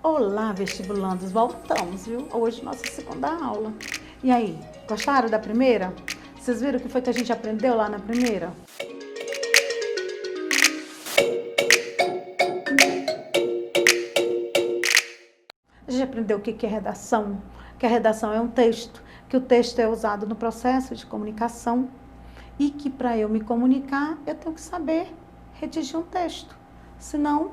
Olá, vestibulandos, voltamos, viu? Hoje nossa segunda aula. E aí, gostaram da primeira? Vocês viram o que foi que a gente aprendeu lá na primeira? A gente aprendeu o que é redação, que a redação é um texto, que o texto é usado no processo de comunicação e que para eu me comunicar, eu tenho que saber redigir um texto. Senão,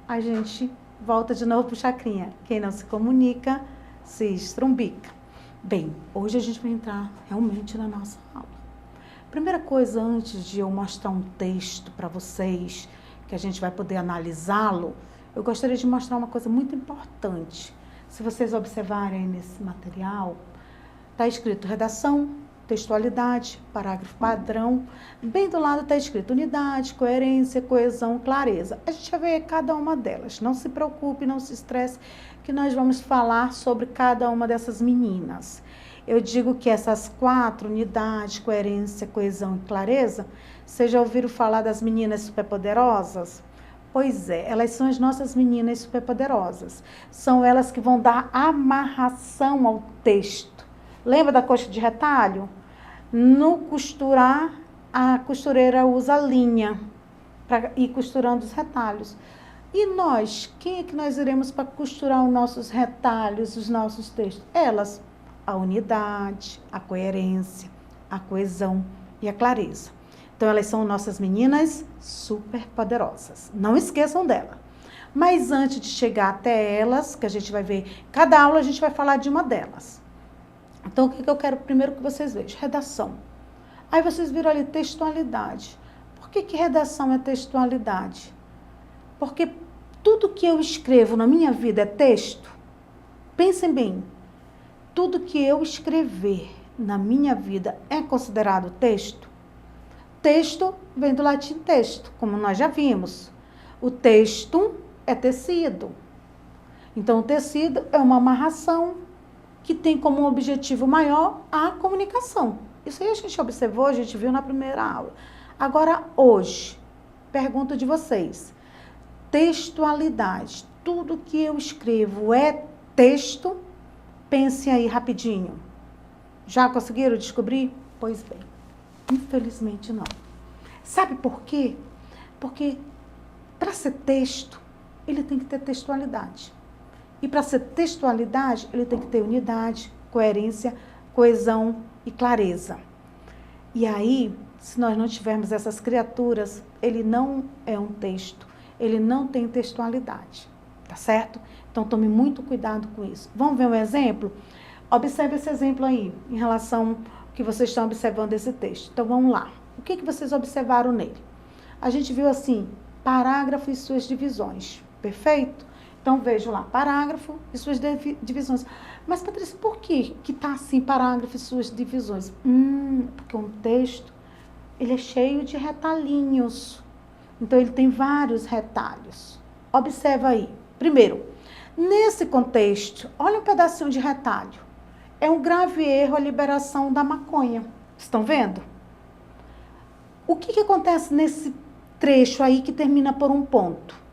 a gente volta de novo pro chacrinha. Quem não se comunica, se estrumbica. Bem, hoje a gente vai entrar realmente na nossa aula. Primeira coisa, antes de eu mostrar um texto para vocês, que a gente vai poder analisá-lo, eu gostaria de mostrar uma coisa muito importante. Se vocês observarem nesse material, está escrito redação, textualidade, parágrafo padrão. Bem do lado está escrito unidade, coerência, coesão, clareza. A gente vai ver cada uma delas. Não se preocupe, não se estresse, que nós vamos falar sobre cada uma dessas meninas. Eu digo que essas 4, unidade, coerência, coesão e clareza, vocês já ouviram falar das meninas superpoderosas? Pois é, elas são as nossas meninas superpoderosas. São elas que vão dar amarração ao texto. Lembra da coxa de retalho? No costurar, a costureira usa linha para ir costurando os retalhos. E nós, quem é que nós iremos para costurar os nossos retalhos, os nossos textos? Elas, a unidade, a coerência, a coesão e a clareza. Então, elas são nossas meninas super poderosas. Não esqueçam dela. Mas antes de chegar até elas, que a gente vai ver, cada aula a gente vai falar de uma delas. Então, o que eu quero primeiro que vocês vejam? Redação. Aí vocês viram ali textualidade. Por que redação é textualidade? Porque tudo que eu escrevo na minha vida é texto. Pensem bem. Tudo que eu escrever na minha vida é considerado texto? Texto vem do latim texto, como nós já vimos. O texto é tecido. Então, o tecido é uma amarração que tem como objetivo maior a comunicação. Isso aí a gente observou, a gente viu na primeira aula. Agora, hoje, pergunto de vocês. Textualidade. Tudo que eu escrevo é texto? Pensem aí rapidinho. Já conseguiram descobrir? Pois bem, infelizmente não. Sabe por quê? Porque para ser texto, ele tem que ter textualidade. E para ser textualidade, ele tem que ter unidade, coerência, coesão e clareza. E aí, se nós não tivermos essas criaturas, ele não é um texto, ele não tem textualidade, tá certo? Então, tome muito cuidado com isso. Vamos ver um exemplo? Observe esse exemplo aí, em relação ao que vocês estão observando esse texto. Então, vamos lá. O que vocês observaram nele? A gente viu assim, parágrafo e suas divisões, perfeito? Então, vejam lá, parágrafo e suas divisões. Mas, Patrícia, por que está assim, parágrafo e suas divisões? Porque um texto, ele é cheio de retalhinhos. Então, ele tem vários retalhos. Observa aí. Primeiro, nesse contexto, olha um pedacinho de retalho. É um grave erro a liberação da maconha. Estão vendo? O que acontece nesse trecho aí que termina por um ponto?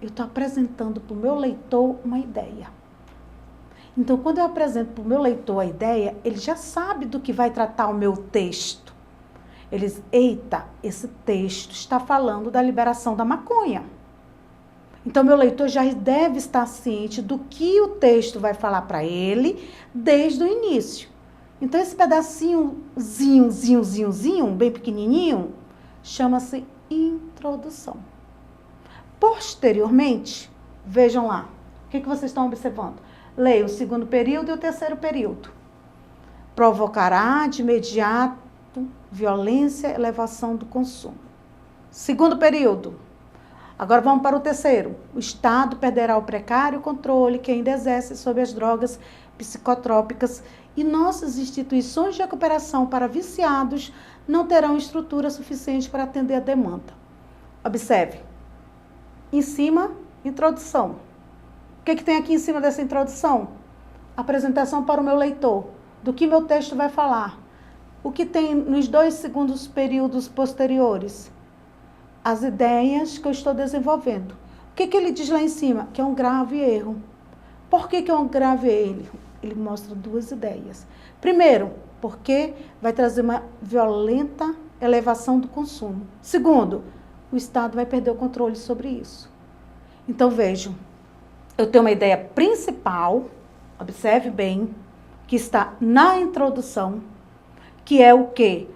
Eu estou apresentando para o meu leitor uma ideia. Então, quando eu apresento para o meu leitor a ideia, ele já sabe do que vai tratar o meu texto. Eita, esse texto está falando da liberação da maconha. Então, meu leitor já deve estar ciente do que o texto vai falar para ele desde o início. Então, esse pedacinhozinho, bem pequenininho, chama-se introdução. Posteriormente, vejam lá, o que vocês estão observando? Leia o segundo período e o terceiro período. Provocará de imediato violência e elevação do consumo. Segundo período. Agora vamos para o terceiro. O Estado perderá o precário controle que ainda exerce sobre as drogas psicotrópicas e nossas instituições de recuperação para viciados não terão estrutura suficiente para atender a demanda. Observe. Em cima, introdução. O que tem aqui em cima dessa introdução? Apresentação para o meu leitor. Do que meu texto vai falar. O que tem nos 2 segundos períodos posteriores? As ideias que eu estou desenvolvendo. O que ele diz lá em cima? Que é um grave erro. Por que é um grave erro? Ele mostra duas ideias. Primeiro, porque vai trazer uma violenta elevação do consumo. Segundo, o Estado vai perder o controle sobre isso. Então, vejam, eu tenho uma ideia principal, observe bem, que está na introdução, que é o quê?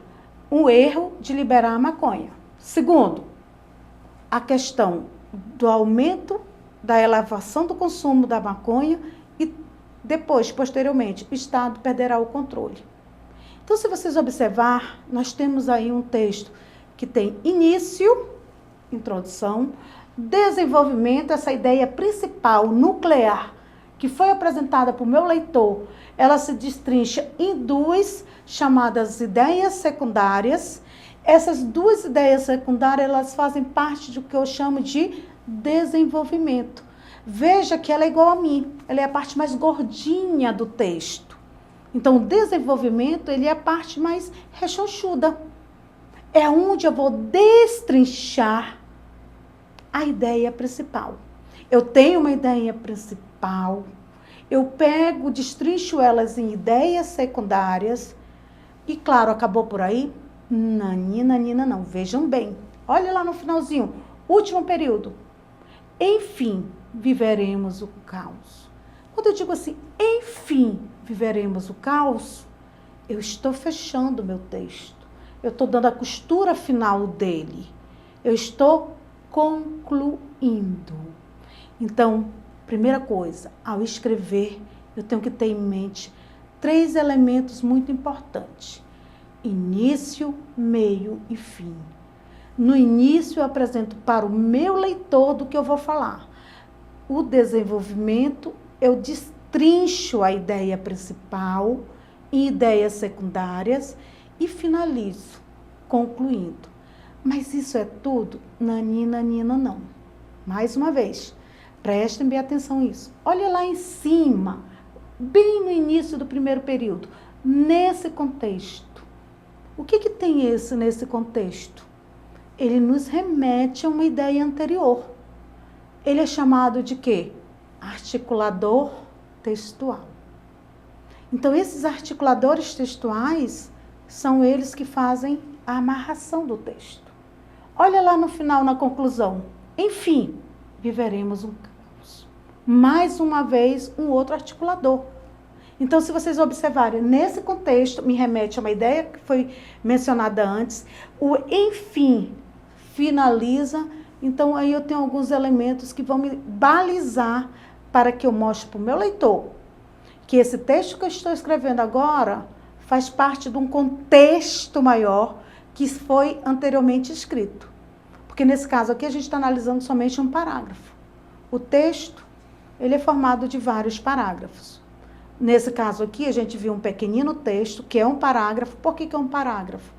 Um erro de liberar a maconha. Segundo, a questão do aumento da elevação do consumo da maconha e depois, posteriormente, o Estado perderá o controle. Então, se vocês observar, nós temos aí um texto que tem início, introdução, desenvolvimento, essa ideia principal, nuclear, que foi apresentada para o meu leitor, ela se destrincha em duas chamadas ideias secundárias. Essas duas ideias secundárias, elas fazem parte do que eu chamo de desenvolvimento. Veja que ela é igual a mim, ela é a parte mais gordinha do texto. Então, o desenvolvimento, ele é a parte mais rechonchuda. É onde eu vou destrinchar a ideia principal. Eu tenho uma ideia principal, eu pego, destrincho elas em ideias secundárias e, claro, acabou por aí? Nanina, não. Vejam bem. Olha lá no finalzinho, último período. Enfim, viveremos o caos. Quando eu digo assim, enfim, viveremos o caos, eu estou fechando o meu texto. Eu estou dando a costura final dele. Eu estou concluindo. Então, primeira coisa, ao escrever, eu tenho que ter em mente 3 elementos muito importantes. Início, meio e fim. No início, eu apresento para o meu leitor do que eu vou falar. O desenvolvimento, eu destrincho a ideia principal em ideias secundárias e finalizo, concluindo. Mas isso é tudo? Nanina, não. Mais uma vez, prestem bem atenção nisso. Olha lá em cima, bem no início do primeiro período, nesse contexto. O que tem nesse contexto? Ele nos remete a uma ideia anterior. Ele é chamado de quê? Articulador textual. Então, esses articuladores textuais são eles que fazem a amarração do texto. Olha lá no final, na conclusão. Enfim, viveremos um caos. Mais uma vez, um outro articulador. Então, se vocês observarem, nesse contexto, me remete a uma ideia que foi mencionada antes. O enfim finaliza. Então, aí eu tenho alguns elementos que vão me balizar para que eu mostre para o meu leitor que esse texto que eu estou escrevendo agora faz parte de um contexto maior que foi anteriormente escrito. Porque nesse caso aqui a gente está analisando somente um parágrafo. O texto, ele é formado de vários parágrafos. Nesse caso aqui a gente viu um pequenino texto, que é um parágrafo. Por que é um parágrafo?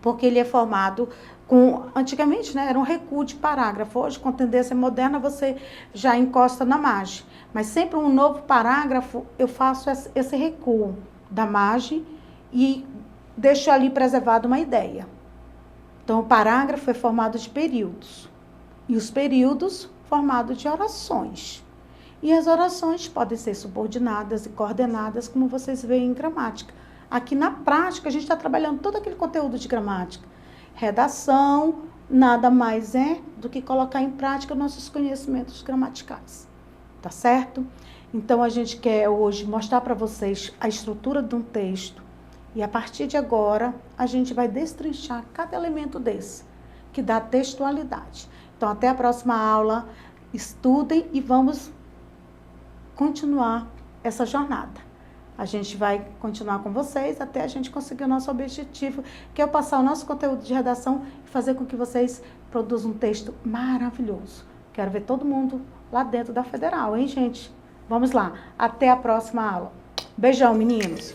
Porque ele é formado com, antigamente, né, era um recuo de parágrafo. Hoje, com tendência moderna, você já encosta na margem. Mas sempre um novo parágrafo, eu faço esse recuo da margem e deixo ali preservada uma ideia. Então, o parágrafo é formado de períodos. E os períodos formados de orações. E as orações podem ser subordinadas e coordenadas, como vocês veem em gramática. Aqui na prática, a gente está trabalhando todo aquele conteúdo de gramática. Redação nada mais é do que colocar em prática nossos conhecimentos gramaticais. Tá certo? Então, a gente quer hoje mostrar para vocês a estrutura de um texto. E a partir de agora, a gente vai destrinchar cada elemento desse, que dá textualidade. Então, até a próxima aula. Estudem e vamos continuar essa jornada. A gente vai continuar com vocês até a gente conseguir o nosso objetivo, que é passar o nosso conteúdo de redação e fazer com que vocês produzam um texto maravilhoso. Quero ver todo mundo lá dentro da Federal, hein, gente? Vamos lá. Até a próxima aula. Beijão, meninos.